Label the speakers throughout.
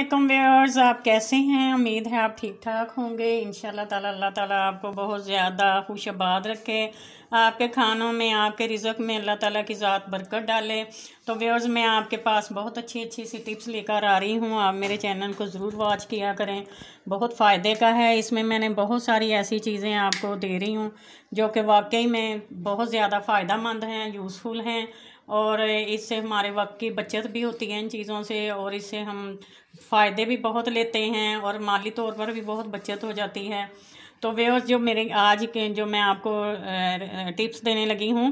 Speaker 1: वालेकुम व्यूअर्स, आप कैसे हैं। उम्मीद है आप ठीक ठाक होंगे। इंशाल्लाह ताला अल्लाह ताला आपको बहुत ज़्यादा खुशबाद रखे, आपके खानों में, आपके रिज़्क़ में अल्लाह ताला की ज़ात बरकत डाले। तो व्यूअर्स, मैं आपके पास बहुत अच्छी अच्छी सी टिप्स लेकर आ रही हूँ। आप मेरे चैनल को ज़रूर वॉच किया करें, बहुत फ़ायदे का है। इसमें मैंने बहुत सारी ऐसी चीज़ें आपको दे रही हूँ जो कि वाकई में बहुत ज़्यादा फ़ायदा मंद हैं, यूज़फुल हैं, और इससे हमारे वक्त की बचत भी होती है इन चीज़ों से, और इससे हम फ़ायदे भी बहुत लेते हैं और माली तौर पर भी बहुत बचत हो जाती है। तो व्यूअर्स, जो मेरे आज के जो मैं आपको टिप्स देने लगी हूँ,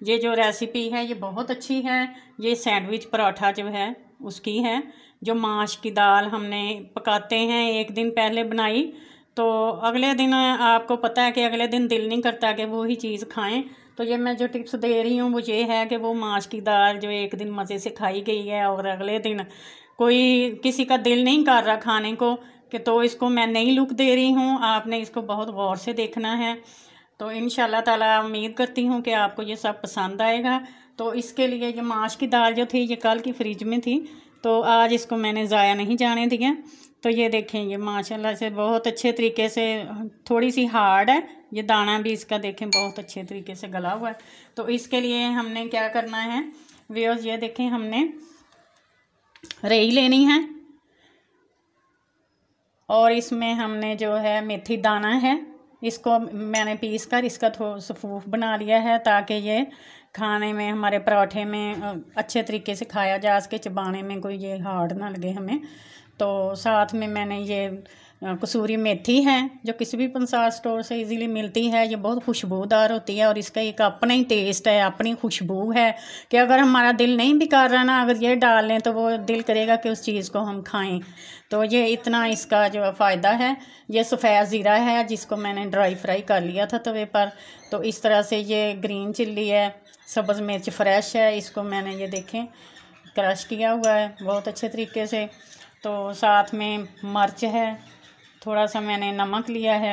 Speaker 1: ये जो रेसिपी है ये बहुत अच्छी है। ये सैंडविच पराठा जो है उसकी है, जो माश की दाल हमने पकाते हैं, एक दिन पहले बनाई तो अगले दिन आपको पता है कि अगले दिन दिल नहीं करता कि वही चीज़ खाएं। तो ये मैं जो टिप्स दे रही हूँ वो ये है कि वो माश की दाल जो एक दिन मज़े से खाई गई है और अगले दिन कोई किसी का दिल नहीं कर रहा खाने को, कि तो इसको मैं नई लुक दे रही हूँ। आपने इसको बहुत गौर से देखना है। तो इंशाल्लाह ताला उम्मीद करती हूँ कि आपको ये सब पसंद आएगा। तो इसके लिए ये माश की दाल जो थी ये कल की फ्रिज में थी, तो आज इसको मैंने ज़ाया नहीं जाने दिया। तो ये देखें, ये माशाल्लाह से बहुत अच्छे तरीके से, थोड़ी सी हार्ड है ये दाना भी इसका, देखें बहुत अच्छे तरीके से गला हुआ है। तो इसके लिए हमने क्या करना है व्यूअर्स, ये देखें, हमने रई लेनी है और इसमें हमने जो है मेथी दाना है, इसको मैंने पीस कर इसका थोड़ा सफूफ बना लिया है ताकि ये खाने में, हमारे पराठे में अच्छे तरीके से खाया जा सके, चबाने में कोई ये हार्ड ना लगे हमें। तो साथ में मैंने ये कसूरी मेथी है जो किसी भी पंसार स्टोर से इजीली मिलती है। ये बहुत खुशबूदार होती है और इसका एक अपना ही टेस्ट है, अपनी खुशबू है कि अगर हमारा दिल नहीं भी कर रहा ना, अगर ये डाल लें तो वो दिल करेगा कि उस चीज़ को हम खाएं। तो ये इतना इसका जो फ़ायदा है। ये सफ़ेद ज़ीरा है जिसको मैंने ड्राई फ्राई कर लिया था तवे पर। तो इस तरह से ये ग्रीन चिल्ली है, सब्ज़ मिर्च फ्रेश है, इसको मैंने ये देखें क्रश किया हुआ है बहुत अच्छे तरीके से। तो साथ में मिर्च है, थोड़ा सा मैंने नमक लिया है,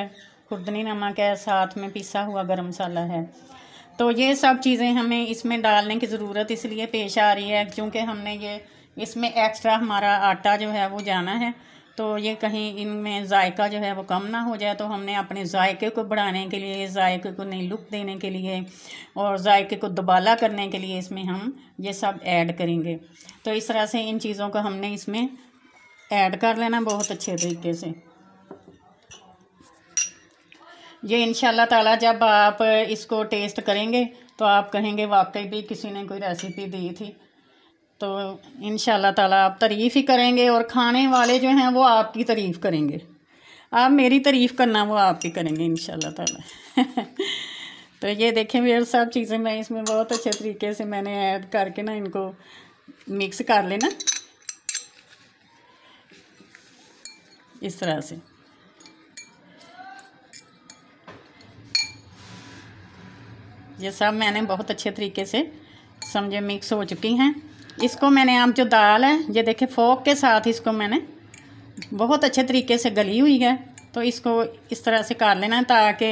Speaker 1: खुर्दनी नमक है, साथ में पिसा हुआ गरम मसाला है। तो ये सब चीज़ें हमें इसमें डालने की ज़रूरत इसलिए पेश आ रही है क्योंकि हमने ये इसमें एक्स्ट्रा हमारा आटा जो है वो जाना है। तो ये कहीं इनमें जायका जो है वो कम ना हो जाए, तो हमने अपने जायके को बढ़ाने के लिए, जायके को नई लुक देने के लिए और जायके को दुबाला करने के लिए इसमें हम ये सब ऐड करेंगे। तो इस तरह से इन चीज़ों को हमने इसमें ऐड कर लेना बहुत अच्छे तरीके से। ये इंशाल्लाह ताला जब आप इसको टेस्ट करेंगे तो आप कहेंगे वाकई भी किसी ने कोई रेसिपी दी थी। तो इंशाल्लाह ताला आप तारीफ़ ही करेंगे और खाने वाले जो हैं वो आपकी तारीफ़ करेंगे। आप मेरी तारीफ़ करना वो आप ही करेंगे इंशाल्लाह ताला। तो ये देखें मेरे सब चीज़ें मैं इसमें बहुत अच्छे तरीके से मैंने ऐड करके ना इनको मिक्स कर लेना इस तरह से। ये सब मैंने बहुत अच्छे तरीके से समझे मिक्स हो चुकी हैं। इसको मैंने अब जो दाल है ये देखें फोक के साथ इसको मैंने बहुत अच्छे तरीके से गली हुई है, तो इसको इस तरह से कर लेना ताकि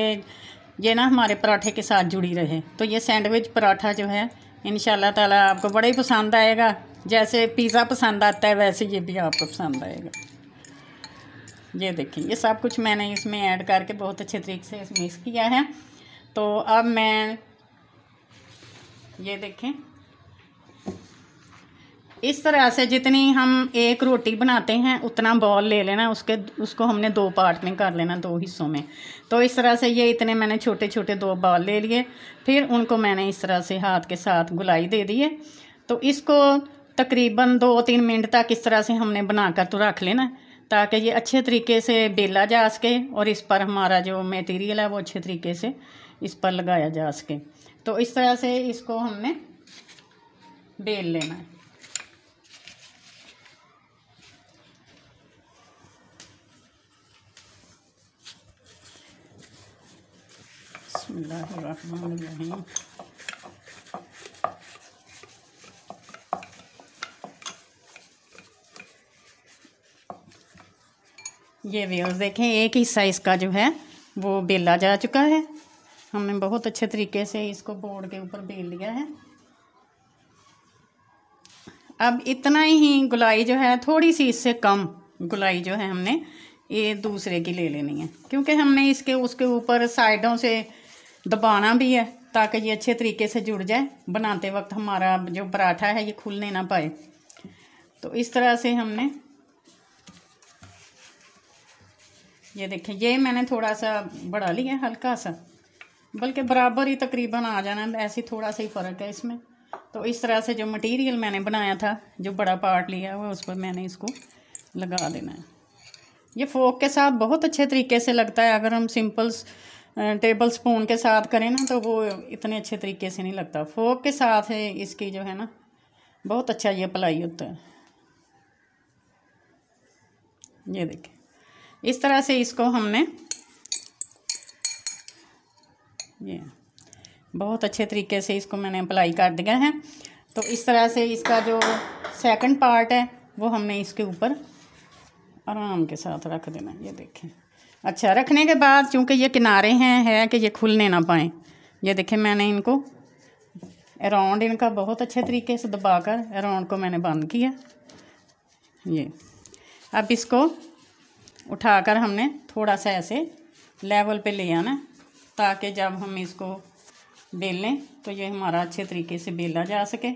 Speaker 1: ये ना हमारे पराठे के साथ जुड़ी रहे। तो ये सैंडविच पराठा जो है इंशाल्लाह ताला आपको बड़ा ही पसंद आएगा। जैसे पिज़्ज़ा पसंद आता है वैसे ये भी आपको पसंद आएगा। ये देखिए, ये सब कुछ मैंने इसमें ऐड करके बहुत अच्छे तरीके से मिक्स किया है। तो अब मैं ये देखें इस तरह से जितनी हम एक रोटी बनाते हैं उतना बॉल ले लेना, उसको हमने दो पार्ट में कर लेना, दो हिस्सों में। तो इस तरह से ये इतने मैंने छोटे छोटे दो बॉल ले लिए, फिर उनको मैंने इस तरह से हाथ के साथ गुलाई दे दिए। तो इसको तकरीबन 2-3 मिनट तक इस तरह से हमने बनाकर तो रख लेना ताकि ये अच्छे तरीके से बेला जा सके और इस पर हमारा जो मटेरियल है वो अच्छे तरीके से इस पर लगाया जा सके। तो इस तरह से इसको हमने बेल लेना है। बिस्मिल्लाहिर्रहमानिर्रहीम। ये व्यूअर्स देखें, एक हिस्सा इसका जो है वो बेला जा चुका है। हमने बहुत अच्छे तरीके से इसको बोर्ड के ऊपर बेल लिया है। अब इतना ही गुलाई जो है थोड़ी सी इससे कम गुलाई जो है हमने ये दूसरे की ले लेनी है, क्योंकि हमने इसके उसके ऊपर साइडों से दबाना भी है ताकि ये अच्छे तरीके से जुड़ जाए। बनाते वक्त हमारा जो पराठा है ये खुलने ना पाए। तो इस तरह से हमने ये देखें, ये मैंने थोड़ा सा बढ़ा लिया हल्का सा, बल्कि बराबर ही तकरीबन आ जाना, ऐसे थोड़ा सा ही फ़र्क है इसमें। तो इस तरह से जो मटेरियल मैंने बनाया था, जो बड़ा पार्ट लिया हुआ, उस पर मैंने इसको लगा देना है। ये फोक के साथ बहुत अच्छे तरीके से लगता है। अगर हम सिंपल टेबल स्पून के साथ करें ना तो वो इतने अच्छे तरीके से नहीं लगता। फोक के साथ है इसकी जो है ना बहुत अच्छा ये अप्लाई होता है। ये देखें, इस तरह से इसको हमने ये बहुत अच्छे तरीके से इसको मैंने अप्लाई कर दिया है। तो इस तरह से इसका जो सेकंड पार्ट है वो हमने इसके ऊपर आराम के साथ रख देना। ये देखें, अच्छा रखने के बाद चूँकि ये किनारे हैं है कि ये खुलने ना पाएँ। ये देखें, मैंने इनको अराउंड इनका बहुत अच्छे तरीके से दबाकर अराउंड को मैंने बंद किया। ये अब इसको उठाकर हमने थोड़ा सा ऐसे लेवल पे ले आना, ताकि जब हम इसको बेलें तो ये हमारा अच्छे तरीके से बेला जा सके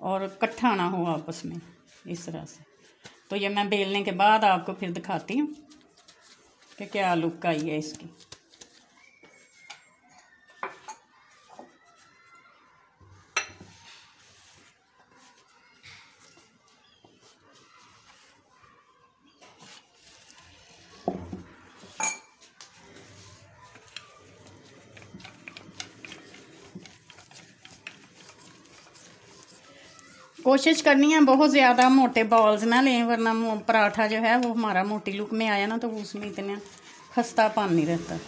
Speaker 1: और इकट्ठा ना हो आपस में, इस तरह से। तो ये मैं बेलने के बाद आपको फिर दिखाती हूँ कि क्या लुक आई है इसकी। कोशिश करनी है बहुत ज़्यादा मोटे बॉल्स ना लें, वरना पराठा जो है वो हमारा मोटी लुक में आया ना तो उसमें इतना खस्तापन नहीं रहता।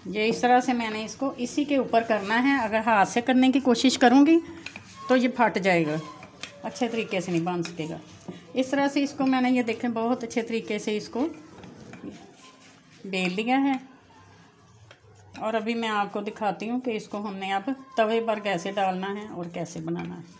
Speaker 1: ये इस तरह से मैंने इसको इसी के ऊपर करना है। अगर हाथ से करने की कोशिश करूँगी तो ये फट जाएगा, अच्छे तरीके से नहीं बन सकेगा। इस तरह से इसको मैंने ये देखें बहुत अच्छे तरीके से इसको बेल लिया है। और अभी मैं आपको दिखाती हूँ कि इसको हमने अब तवे पर कैसे डालना है और कैसे बनाना है।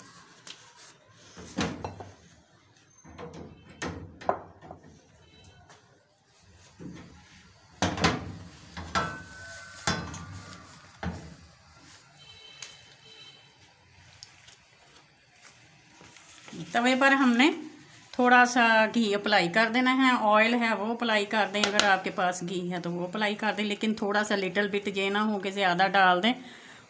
Speaker 1: तवे पर हमने थोड़ा सा घी अप्लाई कर देना है। ऑयल है वो अप्लाई कर दें, अगर आपके पास घी है तो वो अप्लाई कर दें, लेकिन थोड़ा सा लिटिल बिट ये ना हो कि ज़्यादा डाल दें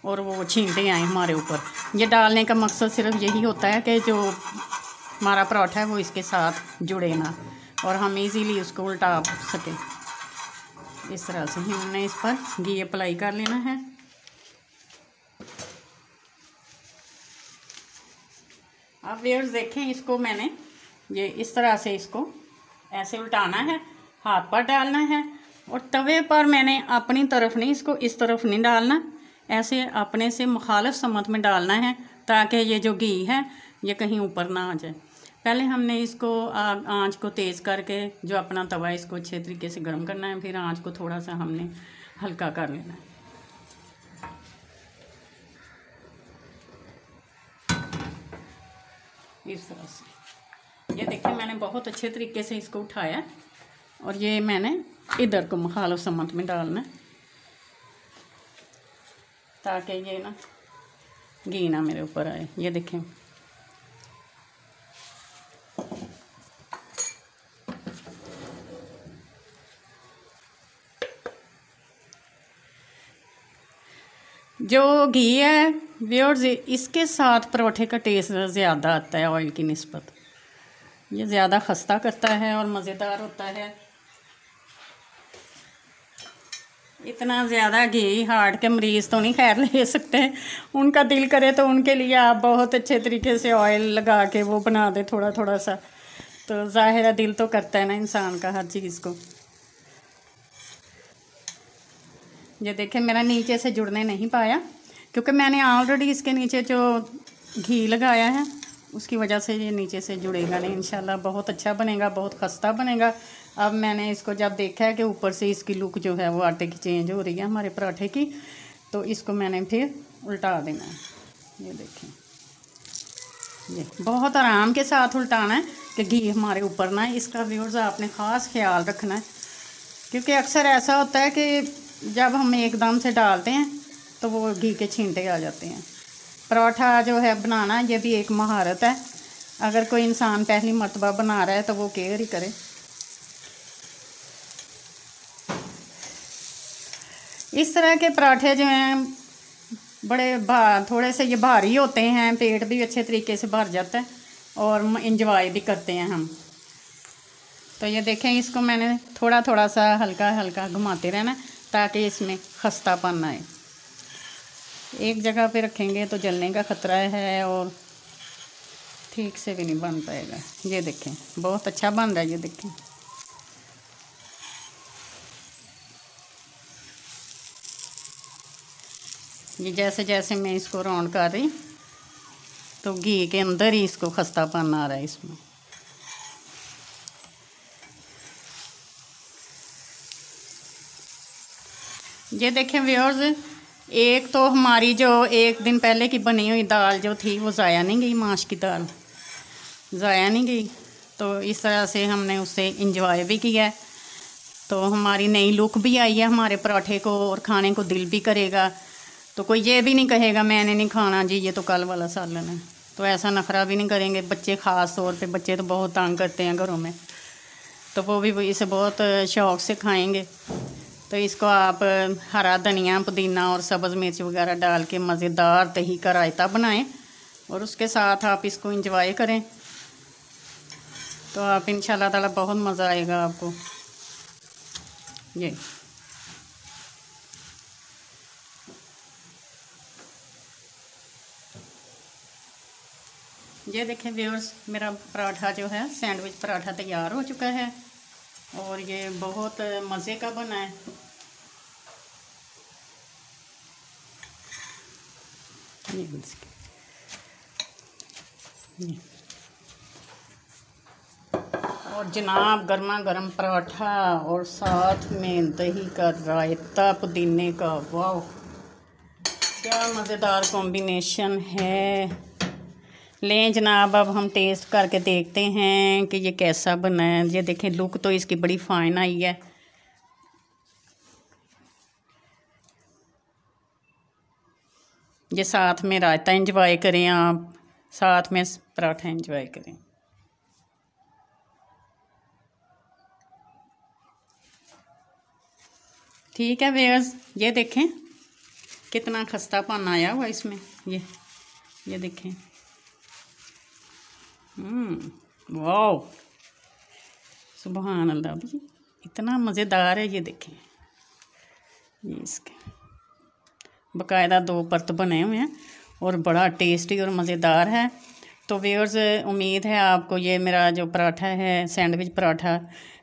Speaker 1: और वो छींटे आए हमारे ऊपर। ये डालने का मकसद सिर्फ यही होता है कि जो हमारा पराठा है वो इसके साथ जुड़े ना और हम इजीली उसको उल्टा सकें। इस तरह से हमने इस पर घी अप्लाई कर लेना है। अब व्यूअर्स देखें, इसको मैंने ये इस तरह से इसको ऐसे उल्टाना है, हाथ पर डालना है और तवे पर मैंने अपनी तरफ नहीं, इसको इस तरफ नहीं डालना, ऐसे अपने से मुखालिफ समत में डालना है ताकि ये जो घी है ये कहीं ऊपर ना आ जाए। पहले हमने इसको आंच को तेज़ करके जो अपना तवा है इसको अच्छे तरीके से गर्म करना है, फिर आंच को थोड़ा सा हमने हल्का कर लेना है। इस तरह से ये देखिए, मैंने बहुत अच्छे तरीके से इसको उठाया और ये मैंने इधर को मुखालिफ समत में डालना है ताकि ये ना घी ना मेरे ऊपर आए। ये देखें, जो घी है व्यूअर्स इसके साथ परोठे का टेस्ट ज़्यादा आता है ऑयल की निस्बत। ये ज़्यादा खस्ता करता है और मज़ेदार होता है। इतना ज़्यादा घी हार्ट के मरीज़ तो नहीं खैर ले सकते, उनका दिल करे तो उनके लिए आप बहुत अच्छे तरीके से ऑयल लगा के वो बना दे थोड़ा थोड़ा सा, तो ज़ाहिर है दिल तो करता है ना इंसान का हर चीज़ को। ये देखें, मेरा नीचे से जुड़ने नहीं पाया क्योंकि मैंने ऑलरेडी इसके नीचे जो घी लगाया है उसकी वजह से ये नीचे से जुड़ेगा नहीं। इंशाल्लाह बहुत अच्छा बनेगा, बहुत खस्ता बनेगा। अब मैंने इसको जब देखा है कि ऊपर से इसकी लुक जो है वो आटे की चेंज हो रही है हमारे पराठे की, तो इसको मैंने फिर उल्टा देना है। ये देखें, ये बहुत आराम के साथ उल्टाना है कि घी हमारे ऊपर ना, इसका व्यूअर्स आपने ख़ास ख्याल रखना है, क्योंकि अक्सर ऐसा होता है कि जब हम एकदम से डालते हैं तो वो घी के छींटे आ जाते हैं। पराठा जो है बनाना, ये भी एक महारत है। अगर कोई इंसान पहली मर्तबा बना रहा है तो वो केयर ही करे। इस तरह के पराठे जो हैं बड़े थोड़े से ये भारी होते हैं, पेट भी अच्छे तरीके से भर जाता है और इंजॉय भी करते हैं हम। तो ये देखें, इसको मैंने थोड़ा थोड़ा सा हल्का हल्का घुमाते रहना ताकि इसमें खस्तापन आए। एक जगह पे रखेंगे तो जलने का ख़तरा है और ठीक से भी नहीं बन पाएगा। ये देखें बहुत अच्छा बन रहा है, ये देखें। ये जैसे जैसे मैं इसको राउंड कर रही तो घी के अंदर ही इसको खस्तापन आ रहा है इसमें। ये देखें व्यूअर्स, एक तो हमारी जो एक दिन पहले की बनी हुई दाल जो थी वो ज़ाया नहीं गई, माश की दाल ज़ाया नहीं गई। तो इस तरह से हमने उससे इंजॉय भी किया है। तो हमारी नई लुक भी आई है हमारे पराठे को और खाने को दिल भी करेगा। तो कोई ये भी नहीं कहेगा मैंने नहीं खाना जी, ये तो कल वाला सालन है। तो ऐसा नखरा भी नहीं करेंगे बच्चे, ख़ास तौर पे बच्चे तो बहुत तंग करते हैं घरों में, तो वो भी इसे बहुत शौक़ से खाएंगे। तो इसको आप हरा धनिया, पुदीना और सब्ज़ मिर्च वगैरह डाल के मज़ेदार दही का रायता बनाएं और उसके साथ आप इसको इंजॉय करें। तो आप इंशाल्लाह ताला बहुत मज़ा आएगा आपको। ये देखें व्यूअर्स, मेरा पराठा जो है सैंडविच पराठा तैयार हो चुका है और ये बहुत मज़े का बना है। और जनाब गर्मा गर्म पराठा और साथ में दही का रायता पुदीने का, वाह क्या मज़ेदार कॉम्बिनेशन है। लें जनाब, अब हम टेस्ट करके देखते हैं कि ये कैसा बना है। ये देखें लुक तो इसकी बड़ी फाइन आई है। ये साथ में रायता एंजॉय करें, आप साथ में पराठा एंजॉय करें। ठीक है व्यूअर्स, ये देखें कितना खस्तापन आया हुआ इसमें। ये देखें, वाह सुभान अल्लाह, भी इतना मज़ेदार है। ये देखें, ये इसके बाकायदा 2 परत बने हुए हैं और बड़ा टेस्टी और मज़ेदार है। तो व्यूअर्स, उम्मीद है आपको ये मेरा जो पराठा है सैंडविच पराठा,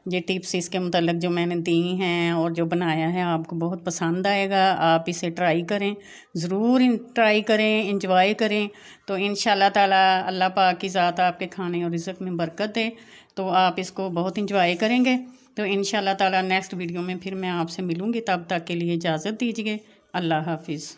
Speaker 1: ये टिप्स इसके मुतालिक जो मैंने दी हैं और जो बनाया है आपको बहुत पसंद आएगा। आप इसे ट्राई करें, ज़रूर ट्राई करें, इंजॉय करें। तो इंशाल्लाह ताला अल्लाह पाक की ज़ात आपके खाने और रिज़्क़ में बरकत दे। तो आप इसको बहुत इंजॉय करेंगे। तो इंशाल्लाह ताला नेक्स्ट वीडियो में फिर मैं आपसे मिलूँगी। तब तक के लिए इजाज़त दीजिए। अल्लाह हाफिज़।